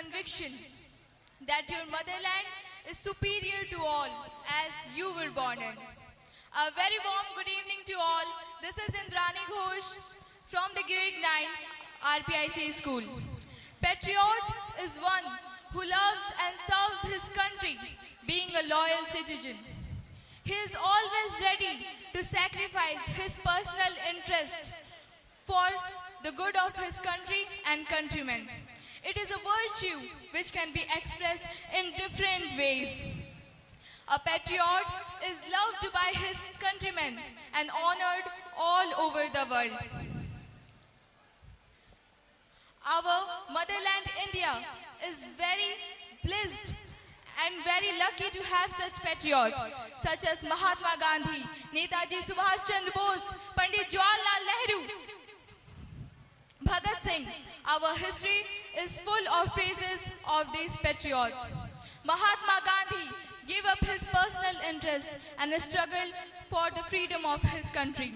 conviction that your motherland is superior to all as you were born in. A very warm good evening to all. This is Indrani Ghosh from the grade 9 RPIC school. Patriot is one who loves and serves his country, being a loyal citizen. He is always ready to sacrifice his personal interest for the good of his country and countrymen. It is a virtue which can be expressed in different ways. A patriot is loved by his countrymen and honored all over the world. Our motherland India is very blessed and very lucky to have such patriots such as Mahatma Gandhi, Netaji Subhash Chandra Bose, Pandit Jawaharlal Nehru, Bhagat Singh. Our history is full of praises of these patriots. Mahatma Gandhi gave up his personal interest and struggled for the freedom of his country.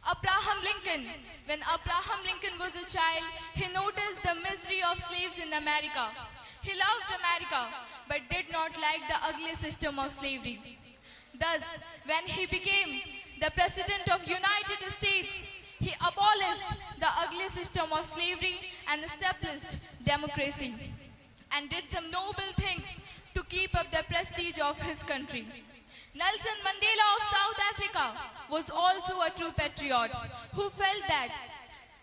Abraham Lincoln. When Abraham Lincoln was a child, he noticed the misery of slaves in America. He loved America, but did not like the ugly system of slavery. Thus, when he became the President of United States, he abolished the ugly system of slavery and established democracy, and did some noble things to keep up the prestige of his country. Nelson Mandela of South Africa was also a true patriot who felt that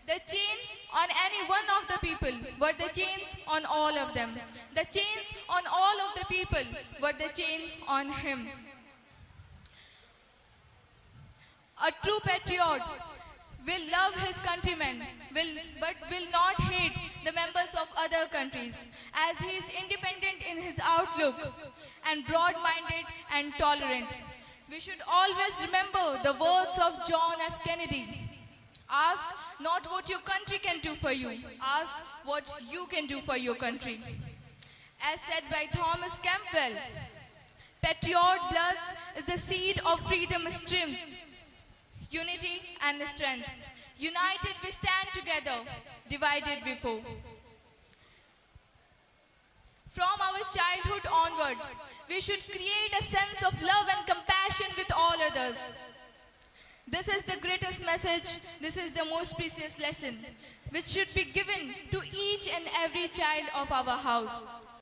the chain on any one of the people were the chains on all of them. The chains on all of the people were the chain on him. A true patriot will love his countrymen, but will not hate the members of other countries, as he is independent in his outlook and broad-minded and tolerant. We should always remember the words of John F. Kennedy. Ask not what your country can do for you, ask what you can do for your country. As said by Thomas Campbell, patriot blood is the seed of freedom, strength, unity and strength. United we stand together, divided we fall. From our childhood onwards, we should create a sense of love and compassion with all others. This is the greatest message, this is the most precious lesson, which should be given to each and every child of our house.